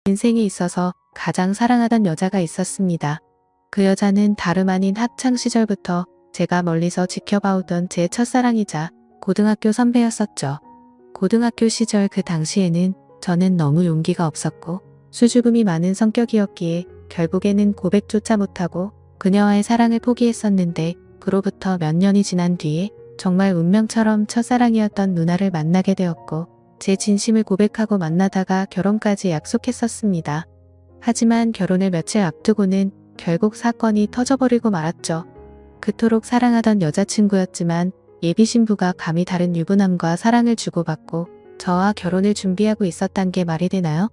인생에 있어서 가장 사랑하던 여자가 있었습니다. 그 여자는 다름 아닌 학창 시절부터 제가 멀리서 지켜봐오던 제 첫사랑이자 고등학교 선배였었죠. 고등학교 시절 그 당시에는 저는 너무 용기가 없었고 수줍음이 많은 성격이었기에 결국에는 고백조차 못하고 그녀와의 사랑을 포기했었는데, 그로부터 몇 년이 지난 뒤에 정말 운명처럼 첫사랑이었던 누나를 만나게 되었고 제 진심을 고백하고 만나다가 결혼까지 약속했었습니다. 하지만 결혼을 며칠 앞두고는 결국 사건이 터져버리고 말았죠. 그토록 사랑하던 여자친구였지만 예비 신부가 감히 다른 유부남과 사랑을 주고받고 저와 결혼을 준비하고 있었단 게 말이 되나요?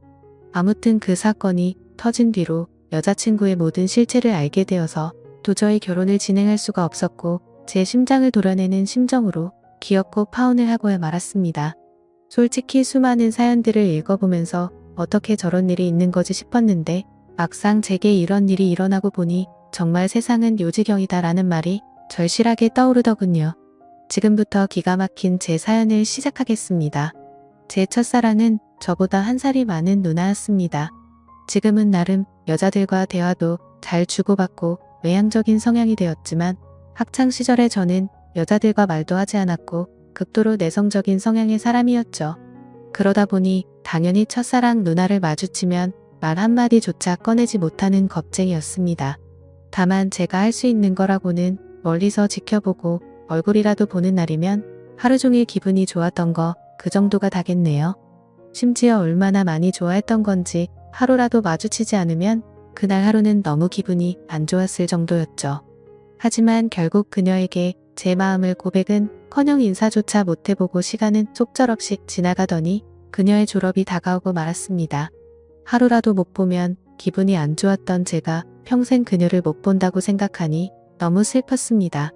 아무튼 그 사건이 터진 뒤로 여자친구의 모든 실체를 알게 되어서 도저히 결혼을 진행할 수가 없었고 제 심장을 도려내는 심정으로 기어코 파혼을 하고야 말았습니다. 솔직히 수많은 사연들을 읽어보면서 어떻게 저런 일이 있는 거지 싶었는데, 막상 제게 이런 일이 일어나고 보니 정말 세상은 요지경이다라는 말이 절실하게 떠오르더군요. 지금부터 기가 막힌 제 사연을 시작하겠습니다. 제 첫사랑은 저보다 한 살이 많은 누나였습니다. 지금은 나름 여자들과 대화도 잘 주고받고 외향적인 성향이 되었지만, 학창시절에 저는 여자들과 말도 하지 않았고 극도로 내성적인 성향의 사람이었죠. 그러다 보니 당연히 첫사랑 누나를 마주치면 말 한마디조차 꺼내지 못하는 겁쟁이였습니다. 다만 제가 할 수 있는 거라고는 멀리서 지켜보고 얼굴이라도 보는 날이면 하루 종일 기분이 좋았던 거, 그 정도가 다겠네요. 심지어 얼마나 많이 좋아했던 건지 하루라도 마주치지 않으면 그날 하루는 너무 기분이 안 좋았을 정도였죠. 하지만 결국 그녀에게 제 마음을 고백은커녕 인사조차 못해보고 시간은 속절없이 지나가더니 그녀의 졸업이 다가오고 말았습니다. 하루라도 못 보면 기분이 안 좋았던 제가 평생 그녀를 못 본다고 생각하니 너무 슬펐습니다.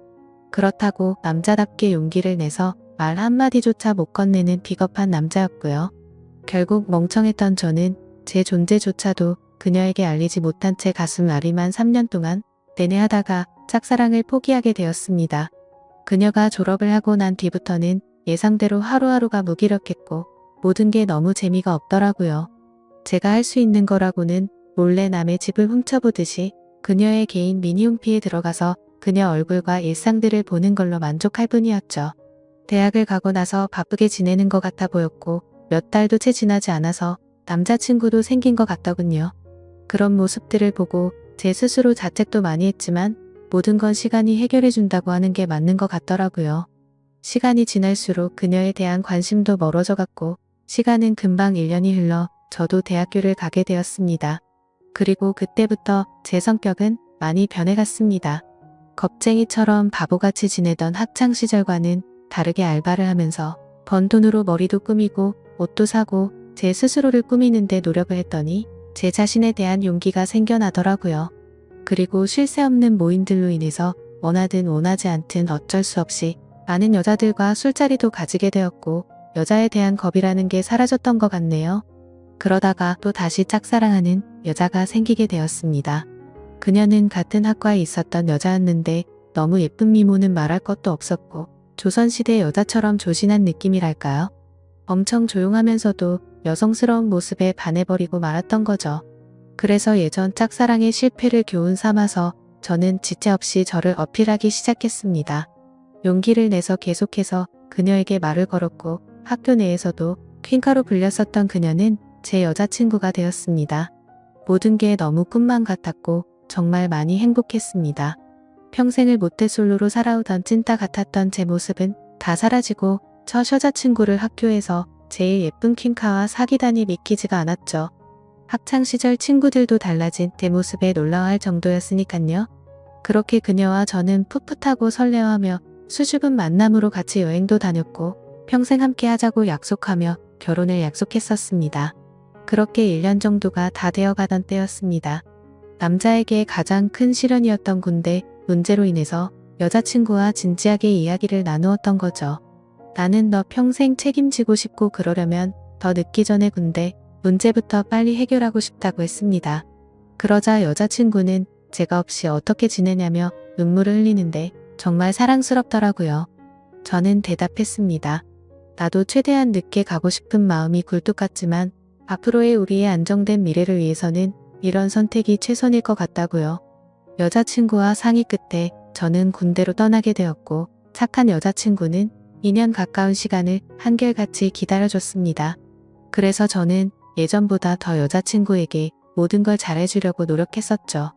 그렇다고 남자답게 용기를 내서 말 한마디조차 못 건네는 비겁한 남자였고요. 결국 멍청했던 저는 제 존재조차도 그녀에게 알리지 못한 채 가슴 아리만 3년 동안 내내 하다가 짝사랑을 포기하게 되었습니다. 그녀가 졸업을 하고 난 뒤부터는 예상대로 하루하루가 무기력했고 모든 게 너무 재미가 없더라고요. 제가 할 수 있는 거라고는 몰래 남의 집을 훔쳐보듯이 그녀의 개인 미니홈피에 들어가서 그녀 얼굴과 일상들을 보는 걸로 만족할 뿐이었죠. 대학을 가고 나서 바쁘게 지내는 것 같아 보였고 몇 달도 채 지나지 않아서 남자친구도 생긴 것 같더군요. 그런 모습들을 보고 제 스스로 자책도 많이 했지만 모든 건 시간이 해결해준다고 하는 게 맞는 것 같더라고요. 시간이 지날수록 그녀에 대한 관심도 멀어져 갔고 시간은 금방 1년이 흘러 저도 대학교를 가게 되었습니다. 그리고 그때부터 제 성격은 많이 변해갔습니다. 겁쟁이처럼 바보같이 지내던 학창시절과는 다르게 알바를 하면서 번 돈으로 머리도 꾸미고 옷도 사고 제 스스로를 꾸미는데 노력을 했더니 제 자신에 대한 용기가 생겨나더라고요. 그리고 쉴 새 없는 모임들로 인해서 원하든 원하지 않든 어쩔 수 없이 많은 여자들과 술자리도 가지게 되었고 여자에 대한 겁이라는 게 사라졌던 것 같네요. 그러다가 또 다시 짝사랑하는 여자가 생기게 되었습니다. 그녀는 같은 학과에 있었던 여자였는데 너무 예쁜 미모는 말할 것도 없었고 조선시대 여자처럼 조신한 느낌이랄까요? 엄청 조용하면서도 여성스러운 모습에 반해버리고 말았던 거죠. 그래서 예전 짝사랑의 실패를 교훈 삼아서 저는 지체 없이 저를 어필하기 시작했습니다. 용기를 내서 계속해서 그녀에게 말을 걸었고 학교 내에서도 퀸카로 불렸었던 그녀는 제 여자친구가 되었습니다. 모든 게 너무 꿈만 같았고 정말 많이 행복했습니다. 평생을 모태솔로로 살아오던 찐따 같았던 제 모습은 다 사라지고 첫 여자친구를 학교에서 제일 예쁜 퀸카와 사귀다니 믿기지가 않았죠. 학창시절 친구들도 달라진 제 모습에 놀라워할 정도였으니깐요. 그렇게 그녀와 저는 풋풋하고 설레어하며 수줍은 만남으로 같이 여행도 다녔고 평생 함께 하자고 약속하며 결혼을 약속했었습니다. 그렇게 1년 정도가 다 되어가던 때였습니다. 남자에게 가장 큰 시련이었던 군대 문제로 인해서 여자친구와 진지하게 이야기를 나누었던 거죠. 나는 너 평생 책임지고 싶고 그러려면 더 늦기 전에 군대 문제부터 빨리 해결하고 싶다고 했습니다. 그러자 여자친구는 제가 없이 어떻게 지내냐며 눈물을 흘리는데 정말 사랑스럽더라고요. 저는 대답했습니다. 나도 최대한 늦게 가고 싶은 마음이 굴뚝 같지만 앞으로의 우리의 안정된 미래를 위해서는 이런 선택이 최선일 것 같다고요. 여자친구와 상의 끝에 저는 군대로 떠나게 되었고 착한 여자친구는 2년 가까운 시간을 한결같이 기다려줬습니다. 그래서 저는 예전보다 더 여자친구에게 모든 걸 잘해주려고 노력했었죠.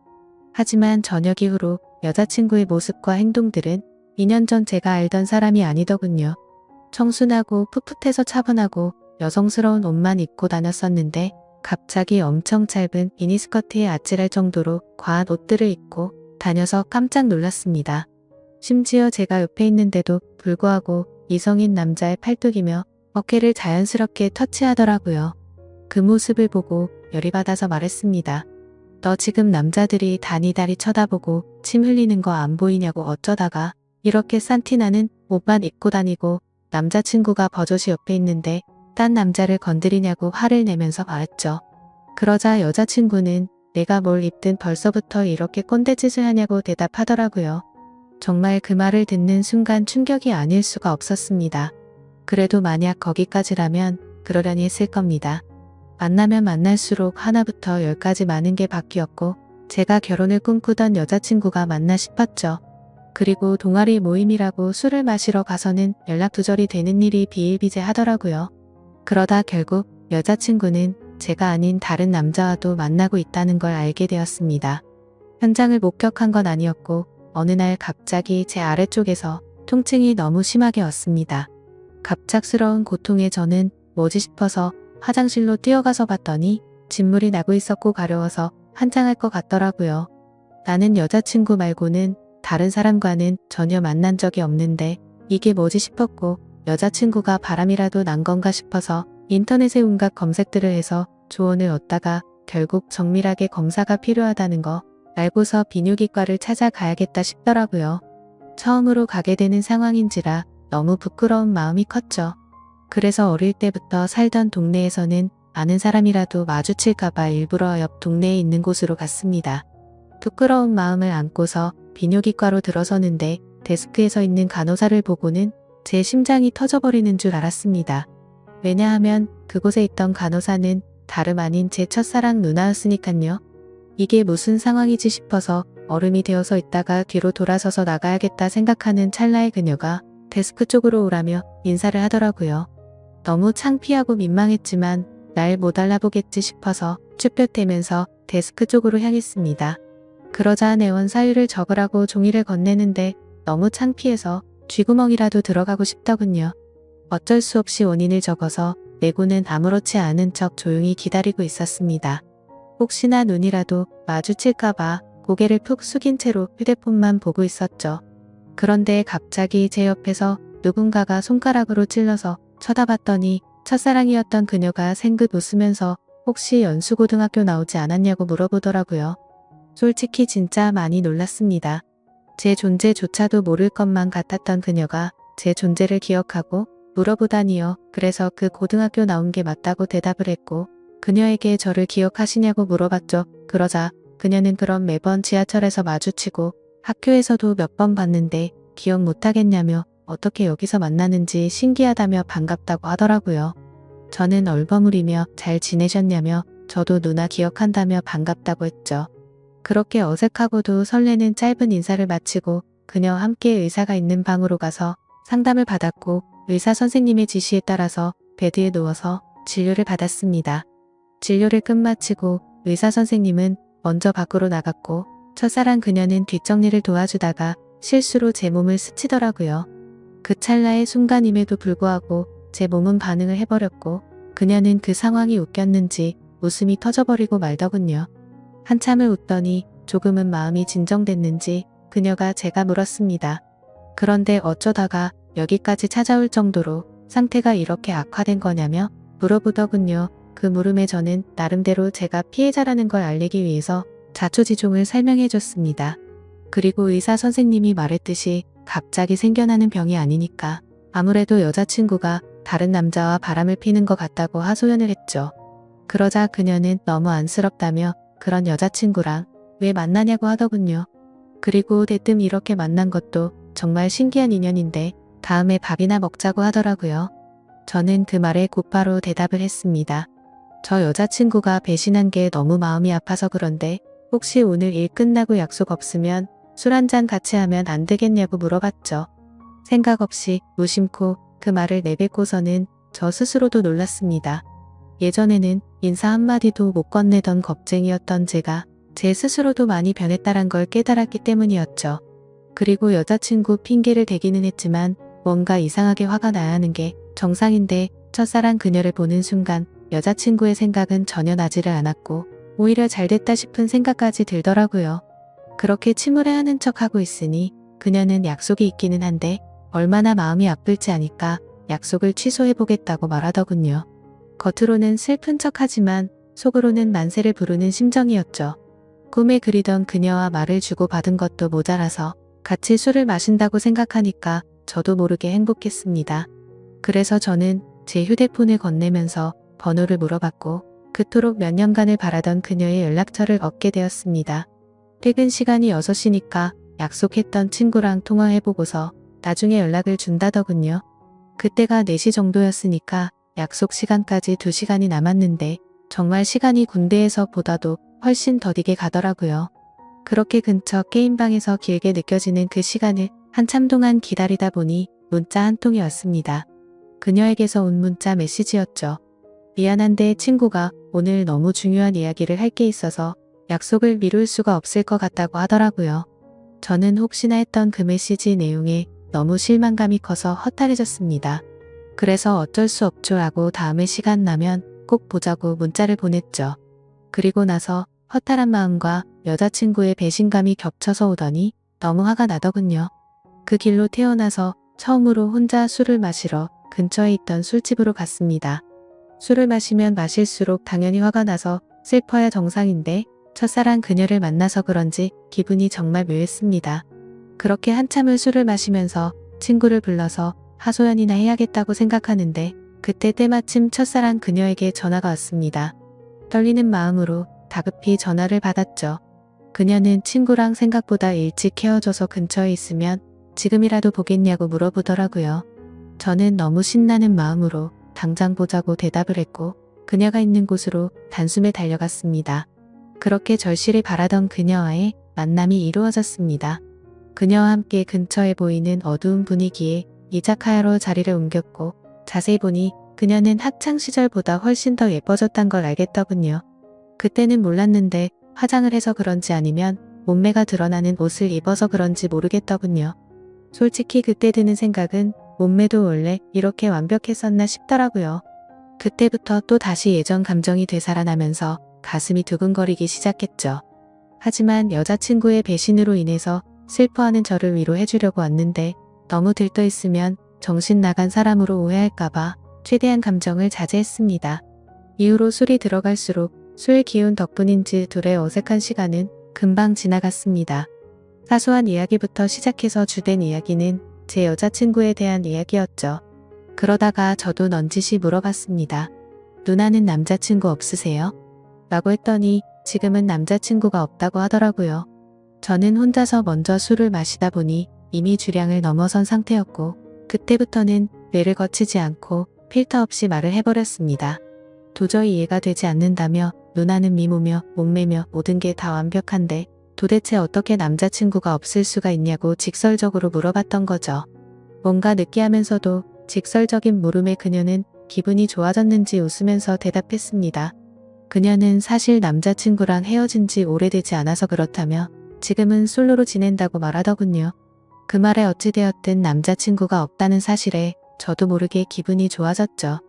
하지만 저녁 이후로 여자친구의 모습과 행동들은 2년 전 제가 알던 사람이 아니더군요. 청순하고 풋풋해서 차분하고 여성스러운 옷만 입고 다녔었는데 갑자기 엄청 짧은 미니스커트에 아찔할 정도로 과한 옷들을 입고 다녀서 깜짝 놀랐습니다. 심지어 제가 옆에 있는데도 불구하고 이성인 남자의 팔뚝이며 어깨를 자연스럽게 터치하더라고요. 그 모습을 보고 열이 받아서 말했습니다. 너 지금 남자들이 다니다리 쳐다보고 침 흘리는 거 안 보이냐고 어쩌다가 이렇게 산티나는 옷만 입고 다니고 남자친구가 버젓이 옆에 있는데 딴 남자를 건드리냐고 화를 내면서 말했죠. 그러자 여자친구는 내가 뭘 입든 벌써부터 이렇게 꼰대짓을 하냐고 대답하더라고요. 정말 그 말을 듣는 순간 충격이 아닐 수가 없었습니다. 그래도 만약 거기까지라면 그러려니 했을 겁니다. 만나면 만날수록 하나부터 10까지 많은 게 바뀌었고 제가 결혼을 꿈꾸던 여자친구가 맞나 싶었죠. 그리고 동아리 모임이라고 술을 마시러 가서는 연락두절이 되는 일이 비일비재하더라고요. 그러다 결국 여자친구는 제가 아닌 다른 남자와도 만나고 있다는 걸 알게 되었습니다. 현장을 목격한 건 아니었고 어느 날 갑자기 제 아래쪽에서 통증이 너무 심하게 왔습니다. 갑작스러운 고통에 저는 뭐지 싶어서 화장실로 뛰어가서 봤더니 진물이 나고 있었고 가려워서 환장할 것 같더라고요. 나는 여자친구 말고는 다른 사람과는 전혀 만난 적이 없는데 이게 뭐지 싶었고 여자친구가 바람이라도 난 건가 싶어서 인터넷에 온갖 검색들을 해서 조언을 얻다가 결국 정밀하게 검사가 필요하다는 거 알고서 비뇨기과를 찾아가야겠다 싶더라고요. 처음으로 가게 되는 상황인지라 너무 부끄러운 마음이 컸죠. 그래서 어릴 때부터 살던 동네에서는 아는 사람이라도 마주칠까봐 일부러 옆 동네에 있는 곳으로 갔습니다. 부끄러운 마음을 안고서 비뇨기과로 들어서는데 데스크에 서 있는 간호사를 보고는 제 심장이 터져버리는 줄 알았습니다. 왜냐하면 그곳에 있던 간호사는 다름 아닌 제 첫사랑 누나였으니깐요. 이게 무슨 상황이지 싶어서 얼음이 되어서 있다가 뒤로 돌아서서 나가야겠다 생각하는 찰나에 그녀가 데스크 쪽으로 오라며 인사를 하더라고요. 너무 창피하고 민망했지만 날 못 알아보겠지 싶어서 쭈뼛대면서 데스크 쪽으로 향했습니다. 그러자 내원 사유를 적으라고 종이를 건네는데 너무 창피해서 쥐구멍이라도 들어가고 싶더군요. 어쩔 수 없이 원인을 적어서 내고는 아무렇지 않은 척 조용히 기다리고 있었습니다. 혹시나 눈이라도 마주칠까봐 고개를 푹 숙인 채로 휴대폰만 보고 있었죠. 그런데 갑자기 제 옆에서 누군가가 손가락으로 찔러서 쳐다봤더니 첫사랑이었던 그녀가 생긋 웃으면서 혹시 연수고등학교 나오지 않았냐고 물어보더라고요. 솔직히 진짜 많이 놀랐습니다. 제 존재조차도 모를 것만 같았던 그녀가 제 존재를 기억하고 물어보다니요. 그래서 그 고등학교 나온 게 맞다고 대답을 했고 그녀에게 저를 기억하시냐고 물어봤죠. 그러자 그녀는 그럼 매번 지하철에서 마주치고 학교에서도 몇 번 봤는데 기억 못하겠냐며 어떻게 여기서 만나는지 신기하다며 반갑다고 하더라고요. 저는 얼버무리며 잘 지내셨냐며 저도 누나 기억한다며 반갑다고 했죠. 그렇게 어색하고도 설레는 짧은 인사를 마치고 그녀와 함께 의사가 있는 방으로 가서 상담을 받았고 의사 선생님의 지시에 따라서 베드에 누워서 진료를 받았습니다. 진료를 끝마치고 의사 선생님은 먼저 밖으로 나갔고 첫사랑 그녀는 뒷정리를 도와주다가 실수로 제 몸을 스치더라고요. 그 찰나의 순간임에도 불구하고 제 몸은 반응을 해버렸고 그녀는 그 상황이 웃겼는지 웃음이 터져버리고 말더군요. 한참을 웃더니 조금은 마음이 진정됐는지 그녀가 제가 물었습니다. 그런데 어쩌다가 여기까지 찾아올 정도로 상태가 이렇게 악화된 거냐며 물어보더군요. 그 물음에 저는 나름대로 제가 피해자라는 걸 알리기 위해서 자초지종을 설명해 줬습니다. 그리고 의사 선생님이 말했듯이 갑자기 생겨나는 병이 아니니까 아무래도 여자친구가 다른 남자와 바람을 피는 것 같다고 하소연을 했죠. 그러자 그녀는 너무 안쓰럽다며 그런 여자친구랑 왜 만나냐고 하더군요. 그리고 대뜸 이렇게 만난 것도 정말 신기한 인연인데 다음에 밥이나 먹자고 하더라고요. 저는 그 말에 곧바로 대답을 했습니다. 저 여자친구가 배신한 게 너무 마음이 아파서 그런데 혹시 오늘 일 끝나고 약속 없으면 술 한잔 같이 하면 안 되겠냐고 물어봤죠. 생각 없이 무심코 그 말을 내뱉고서는 저 스스로도 놀랐습니다. 예전에는 인사 한마디도 못 건네던 겁쟁이였던 제가 제 스스로도 많이 변했다란 걸 깨달았기 때문이었죠. 그리고 여자친구 핑계를 대기는 했지만 뭔가 이상하게 화가 나야 하는 게 정상인데 첫사랑 그녀를 보는 순간 여자친구의 생각은 전혀 나지를 않았고 오히려 잘됐다 싶은 생각까지 들더라고요. 그렇게 침울해하는 척하고 있으니 그녀는 약속이 있기는 한데 얼마나 마음이 아플지 아니까 약속을 취소해보겠다고 말하더군요. 겉으로는 슬픈 척하지만 속으로는 만세를 부르는 심정이었죠. 꿈에 그리던 그녀와 말을 주고받은 것도 모자라서 같이 술을 마신다고 생각하니까 저도 모르게 행복했습니다. 그래서 저는 제 휴대폰을 건네면서 번호를 물어봤고 그토록 몇 년간을 바라던 그녀의 연락처를 얻게 되었습니다. 퇴근 시간이 6시니까 약속했던 친구랑 통화해보고서 나중에 연락을 준다더군요. 그때가 4시 정도였으니까 약속 시간까지 2시간이 남았는데 정말 시간이 군대에서 보다도 훨씬 더디게 가더라고요. 그렇게 근처 게임방에서 길게 느껴지는 그 시간을 한참 동안 기다리다 보니 문자 한 통이 왔습니다. 그녀에게서 온 문자 메시지였죠. 미안한데 친구가 오늘 너무 중요한 이야기를 할 게 있어서 약속을 미룰 수가 없을 것 같다고 하더라고요. 저는 혹시나 했던 그 메시지 내용에 너무 실망감이 커서 허탈해졌습니다. 그래서 어쩔 수 없죠 라고 다음에 시간 나면 꼭 보자고 문자를 보냈죠. 그리고 나서 허탈한 마음과 여자친구의 배신감이 겹쳐서 오더니 너무 화가 나더군요. 그 길로 태어나서 처음으로 혼자 술을 마시러 근처에 있던 술집으로 갔습니다. 술을 마시면 마실수록 당연히 화가 나서 슬퍼야 정상인데 첫사랑 그녀를 만나서 그런지 기분이 정말 묘했습니다. 그렇게 한참을 술을 마시면서 친구를 불러서 하소연이나 해야겠다고 생각하는데 그때 때마침 첫사랑 그녀에게 전화가 왔습니다. 떨리는 마음으로 다급히 전화를 받았죠. 그녀는 친구랑 생각보다 일찍 헤어져서 근처에 있으면 지금이라도 보겠냐고 물어보더라고요. 저는 너무 신나는 마음으로 당장 보자고 대답을 했고 그녀가 있는 곳으로 단숨에 달려갔습니다. 그렇게 절실히 바라던 그녀와의 만남이 이루어졌습니다. 그녀와 함께 근처에 보이는 어두운 분위기에 이자카야로 자리를 옮겼고 자세히 보니 그녀는 학창시절보다 훨씬 더 예뻐졌단 걸 알겠더군요. 그때는 몰랐는데 화장을 해서 그런지 아니면 몸매가 드러나는 옷을 입어서 그런지 모르겠더군요. 솔직히 그때 드는 생각은 몸매도 원래 이렇게 완벽했었나 싶더라고요. 그때부터 또 다시 예전 감정이 되살아나면서 가슴이 두근거리기 시작했죠. 하지만 여자친구의 배신으로 인해서 슬퍼하는 저를 위로해주려고 왔는데 너무 들떠있으면 정신 나간 사람으로 오해할까봐 최대한 감정을 자제했습니다. 이후로 술이 들어갈수록 술 기운 덕분인지 둘의 어색한 시간은 금방 지나갔습니다. 사소한 이야기부터 시작해서 주된 이야기는 제 여자친구에 대한 이야기였죠. 그러다가 저도 넌지시 물어봤습니다. 누나는 남자친구 없으세요? 라고 했더니 지금은 남자친구가 없다고 하더라고요. 저는 혼자서 먼저 술을 마시다 보니 이미 주량을 넘어선 상태였고 그때부터는 뇌를 거치지 않고 필터 없이 말을 해버렸습니다. 도저히 이해가 되지 않는다며 누나는 미모며 몸매며 모든 게 다 완벽한데 도대체 어떻게 남자친구가 없을 수가 있냐고 직설적으로 물어봤던 거죠. 뭔가 느끼하면서도 직설적인 물음에 그녀는 기분이 좋아졌는지 웃으면서 대답했습니다. 그녀는 사실 남자친구랑 헤어진 지 오래되지 않아서 그렇다며 지금은 솔로로 지낸다고 말하더군요. 그 말에 어찌되었든 남자친구가 없다는 사실에 저도 모르게 기분이 좋아졌죠.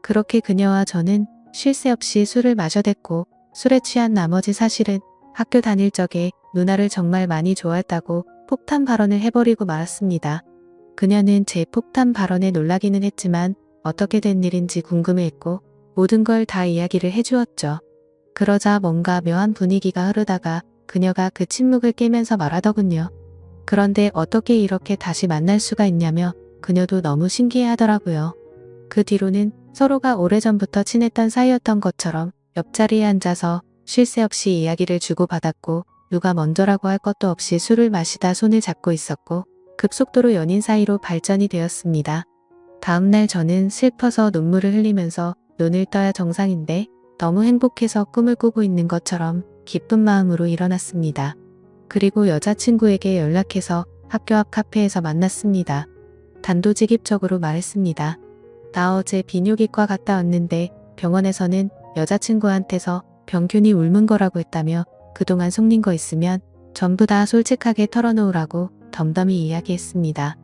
그렇게 그녀와 저는 쉴 새 없이 술을 마셔댔고 술에 취한 나머지 사실은 학교 다닐 적에 누나를 정말 많이 좋아했다고 폭탄 발언을 해버리고 말았습니다. 그녀는 제 폭탄 발언에 놀라기는 했지만 어떻게 된 일인지 궁금해했고 모든 걸 다 이야기를 해주었죠. 그러자 뭔가 묘한 분위기가 흐르다가 그녀가 그 침묵을 깨면서 말하더군요. 그런데 어떻게 이렇게 다시 만날 수가 있냐며 그녀도 너무 신기해하더라고요. 그 뒤로는 서로가 오래전부터 친했던 사이였던 것처럼 옆자리에 앉아서 쉴 새 없이 이야기를 주고받았고 누가 먼저라고 할 것도 없이 술을 마시다 손을 잡고 있었고 급속도로 연인 사이로 발전이 되었습니다. 다음날 저는 슬퍼서 눈물을 흘리면서 눈을 떠야 정상인데 너무 행복해서 꿈을 꾸고 있는 것처럼 기쁜 마음으로 일어났습니다. 그리고 여자친구에게 연락해서 학교 앞 카페에서 만났습니다. 단도직입적으로 말했습니다. 나 어제 비뇨기과 갔다 왔는데 병원에서는 여자친구한테서 병균이 옮은 거라고 했다며 그동안 속린 거 있으면 전부 다 솔직하게 털어놓으라고 덤덤히 이야기했습니다.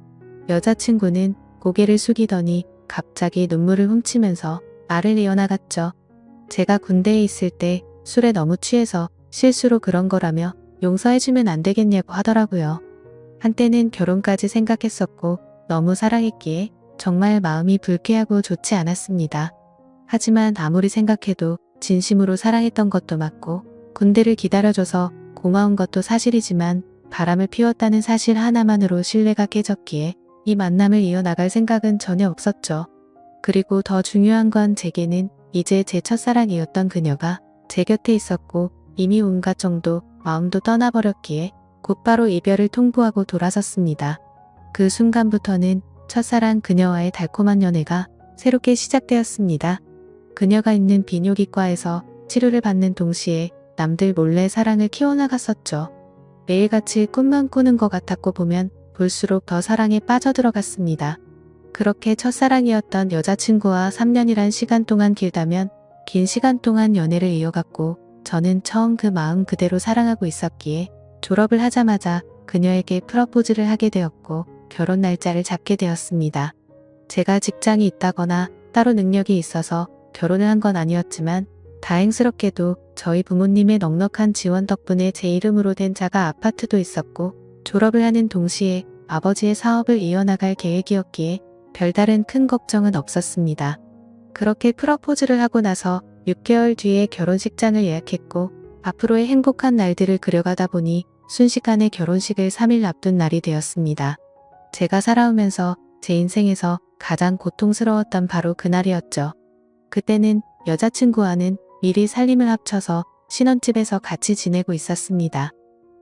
여자친구는 고개를 숙이더니 갑자기 눈물을 훔치면서 말을 이어나갔죠. 제가 군대에 있을 때 술에 너무 취해서 실수로 그런 거라며 용서해주면 안 되겠냐고 하더라고요. 한때는 결혼까지 생각했었고 너무 사랑했기에 정말 마음이 불쾌하고 좋지 않았습니다. 하지만 아무리 생각해도 진심으로 사랑했던 것도 맞고 군대를 기다려줘서 고마운 것도 사실이지만 바람을 피웠다는 사실 하나만으로 신뢰가 깨졌기에 이 만남을 이어나갈 생각은 전혀 없었죠. 그리고 더 중요한 건 제게는 이제 제 첫사랑이었던 그녀가 제 곁에 있었고 이미 온갖 정도 마음도 떠나버렸기에 곧바로 이별을 통보하고 돌아섰습니다. 그 순간부터는 첫사랑 그녀와의 달콤한 연애가 새롭게 시작되었습니다. 그녀가 있는 비뇨기과에서 치료를 받는 동시에 남들 몰래 사랑을 키워나갔었죠. 매일같이 꿈만 꾸는 것 같았고 보면 볼수록 더 사랑에 빠져들어갔습니다. 그렇게 첫사랑이었던 여자친구와 3년이란 시간 동안 길다면 긴 시간 동안 연애를 이어갔고 저는 처음 그 마음 그대로 사랑하고 있었기에 졸업을 하자마자 그녀에게 프러포즈를 하게 되었고 결혼 날짜를 잡게 되었습니다. 제가 직장이 있다거나 따로 능력이 있어서 결혼을 한 건 아니었지만 다행스럽게도 저희 부모님의 넉넉한 지원 덕분에 제 이름으로 된 자가 아파트도 있었고 졸업을 하는 동시에 아버지의 사업을 이어나갈 계획이었기에 별다른 큰 걱정은 없었습니다. 그렇게 프러포즈를 하고 나서 6개월 뒤에 결혼식장을 예약했고 앞으로의 행복한 날들을 그려가다 보니 순식간에 결혼식을 3일 앞둔 날이 되었습니다. 제가 살아오면서 제 인생에서 가장 고통스러웠던 바로 그날이었죠. 그때는 여자친구와는 미리 살림을 합쳐서 신혼집에서 같이 지내고 있었습니다.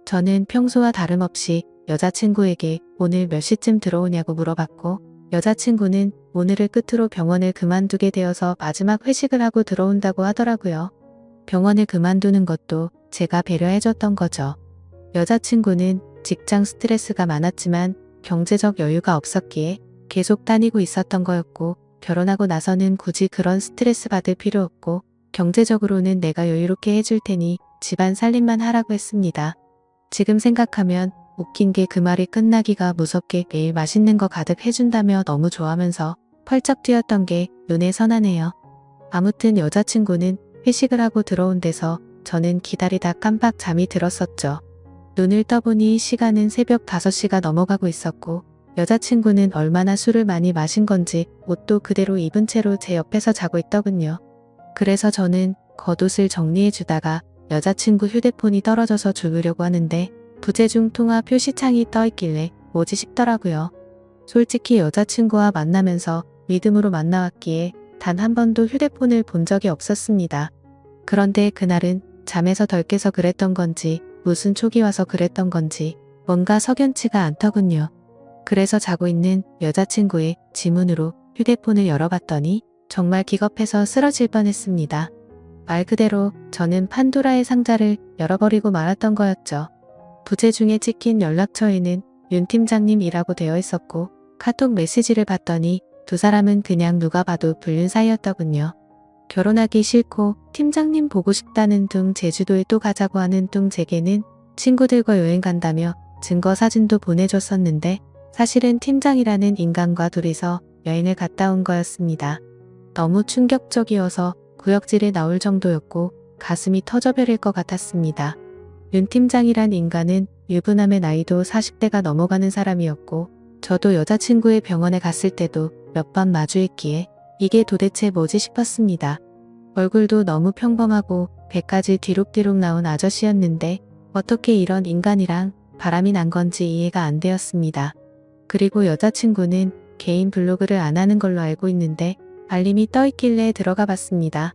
저는 평소와 다름없이 여자친구에게 오늘 몇 시쯤 들어오냐고 물어봤고 여자친구는 오늘을 끝으로 병원을 그만두게 되어서 마지막 회식을 하고 들어온다고 하더라고요. 병원을 그만두는 것도 제가 배려해줬던 거죠. 여자친구는 직장 스트레스가 많았지만 경제적 여유가 없었기에 계속 다니고 있었던 거였고 결혼하고 나서는 굳이 그런 스트레스 받을 필요 없고 경제적으로는 내가 여유롭게 해줄 테니 집안 살림만 하라고 했습니다. 지금 생각하면 웃긴 게 그 말이 끝나기가 무섭게 매일 맛있는 거 가득 해준다며 너무 좋아하면서 펄쩍 뛰었던 게 눈에 선하네요. 아무튼 여자친구는 회식을 하고 들어온 데서 저는 기다리다 깜빡 잠이 들었었죠. 눈을 떠보니 시간은 새벽 5시가 넘어가고 있었고 여자친구는 얼마나 술을 많이 마신 건지 옷도 그대로 입은 채로 제 옆에서 자고 있더군요. 그래서 저는 겉옷을 정리해 주다가 여자친구 휴대폰이 떨어져서 주우려고 하는데 부재중 통화 표시창이 떠있길래 뭐지 싶더라고요. 솔직히 여자친구와 만나면서 믿음으로 만나왔기에 단 한 번도 휴대폰을 본 적이 없었습니다. 그런데 그날은 잠에서 덜 깨서 그랬던 건지 무슨 촉이 와서 그랬던 건지 뭔가 석연치가 않더군요. 그래서 자고 있는 여자친구의 지문으로 휴대폰을 열어봤더니 정말 기겁해서 쓰러질 뻔했습니다. 말 그대로 저는 판도라의 상자를 열어버리고 말았던 거였죠. 부재중에 찍힌 연락처에는 윤 팀장님이라고 되어 있었고 카톡 메시지를 봤더니 두 사람은 그냥 누가 봐도 불륜 사이였더군요. 결혼하기 싫고 팀장님 보고 싶다는 둥 제주도에 또 가자고 하는 둥 제게는 친구들과 여행 간다며 증거 사진도 보내줬었는데 사실은 팀장이라는 인간과 둘이서 여행을 갔다 온 거였습니다. 너무 충격적이어서 구역질에 나올 정도였고 가슴이 터져버릴 것 같았습니다. 윤 팀장이란 인간은 유부남의 나이도 40대가 넘어가는 사람이었고 저도 여자친구의 병원에 갔을 때도 몇 번 마주했기에 이게 도대체 뭐지 싶었습니다. 얼굴도 너무 평범하고 배까지 뒤룩뒤룩 나온 아저씨였는데 어떻게 이런 인간이랑 바람이 난 건지 이해가 안 되었습니다. 그리고 여자친구는 개인 블로그를 안 하는 걸로 알고 있는데 알림이 떠있길래 들어가 봤습니다.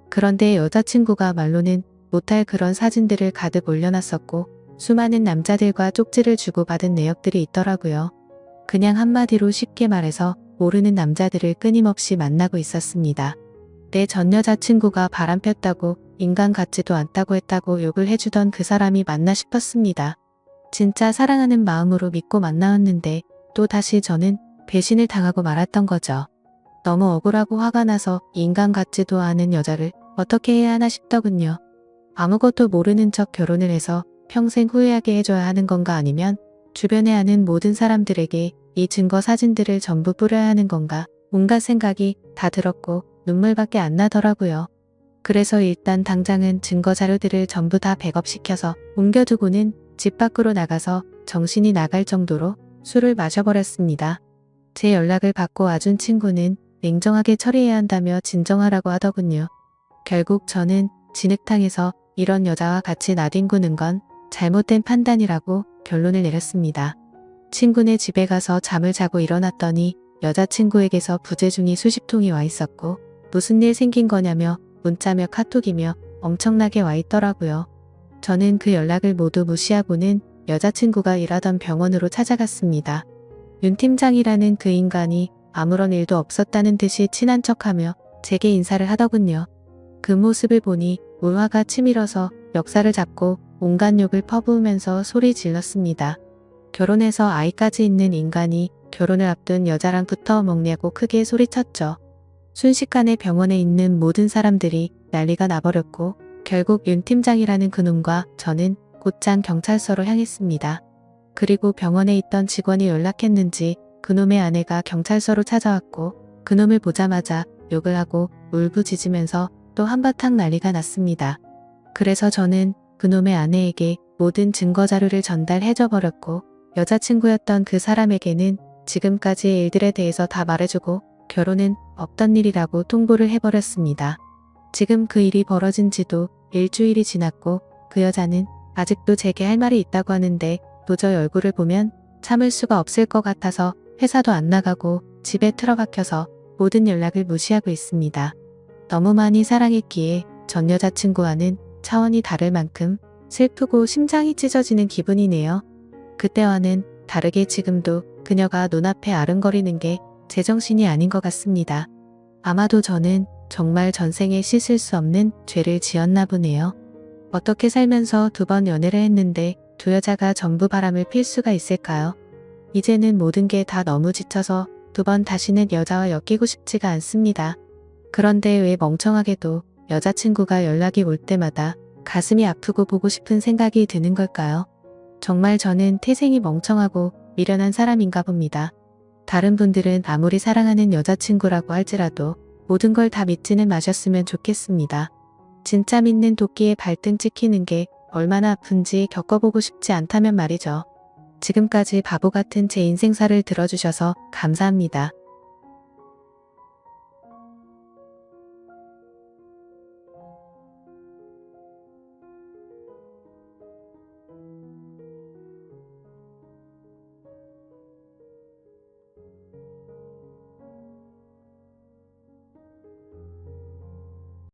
그런데 여자친구가 말로는 못할 그런 사진들을 가득 올려놨었고 수많은 남자들과 쪽지를 주고받은 내역들이 있더라고요. 그냥 한마디로 쉽게 말해서 모르는 남자들을 끊임없이 만나고 있었습니다. 내 전 여자친구가 바람폈다고 인간 같지도 않다고 했다고 욕을 해주던 그 사람이 맞나 싶었습니다. 진짜 사랑하는 마음으로 믿고 만나왔는데 또 다시 저는 배신을 당하고 말았던 거죠. 너무 억울하고 화가 나서 인간 같지도 않은 여자를 어떻게 해야 하나 싶더군요. 아무것도 모르는 척 결혼을 해서 평생 후회하게 해줘야 하는 건가, 아니면 주변에 아는 모든 사람들에게 이 증거 사진들을 전부 뿌려야 하는 건가, 온갖 생각이 다 들었고 눈물밖에 안 나더라고요. 그래서 일단 당장은 증거 자료들을 전부 다 백업시켜서 옮겨두고는 집 밖으로 나가서 정신이 나갈 정도로 술을 마셔버렸습니다. 제 연락을 받고 와준 친구는 냉정하게 처리해야 한다며 진정하라고 하더군요. 결국 저는 진흙탕에서 이런 여자와 같이 나뒹구는 건 잘못된 판단이라고 결론을 내렸습니다. 친구네 집에 가서 잠을 자고 일어났더니 여자친구에게서 부재중이 수십 통이 와 있었고, 무슨 일 생긴 거냐며 문자며 카톡이며 엄청나게 와 있더라고요. 저는 그 연락을 모두 무시하고는 여자친구가 일하던 병원으로 찾아갔습니다. 윤 팀장이라는 그 인간이 아무런 일도 없었다는 듯이 친한 척하며 제게 인사를 하더군요. 그 모습을 보니 울화가 치밀어서 멱살을 잡고 온갖 욕을 퍼부으면서 소리 질렀습니다. 결혼해서 아이까지 있는 인간이 결혼을 앞둔 여자랑 붙어 먹냐고 크게 소리쳤죠. 순식간에 병원에 있는 모든 사람들이 난리가 나버렸고, 결국 윤 팀장이라는 그놈과 저는 곧장 경찰서로 향했습니다. 그리고 병원에 있던 직원이 연락했는지 그놈의 아내가 경찰서로 찾아왔고, 그놈을 보자마자 욕을 하고 울부짖으면서 또 한바탕 난리가 났습니다. 그래서 저는 그놈의 아내에게 모든 증거 자료를 전달해줘 버렸고, 여자친구였던 그 사람에게는 지금까지의 일들에 대해서 다 말해주고 결혼은 없던 일이라고 통보를 해버렸습니다. 지금 그 일이 벌어진 지도 일주일이 지났고, 그 여자는 아직도 제게 할 말이 있다고 하는데 도저히 얼굴을 보면 참을 수가 없을 것 같아서 회사도 안 나가고 집에 틀어박혀서 모든 연락을 무시하고 있습니다. 너무 많이 사랑했기에 전 여자친구와는 차원이 다를 만큼 슬프고 심장이 찢어지는 기분이네요. 그때와는 다르게 지금도 그녀가 눈앞에 아른거리는 게 제정신이 아닌 것 같습니다. 아마도 저는 정말 전생에 씻을 수 없는 죄를 지었나 보네요. 어떻게 살면서 2번 연애를 했는데 2 여자가 전부 바람을 필 수가 있을까요? 이제는 모든 게 다 너무 지쳐서 2번 다시는 여자와 엮이고 싶지가 않습니다. 그런데 왜 멍청하게도 여자친구가 연락이 올 때마다 가슴이 아프고 보고 싶은 생각이 드는 걸까요? 정말 저는 태생이 멍청하고 미련한 사람인가 봅니다. 다른 분들은 아무리 사랑하는 여자친구라고 할지라도 모든 걸 다 믿지는 마셨으면 좋겠습니다. 진짜 믿는 도끼에 발등 찍히는 게 얼마나 아픈지 겪어보고 싶지 않다면 말이죠. 지금까지 바보 같은 제 인생사를 들어주셔서 감사합니다.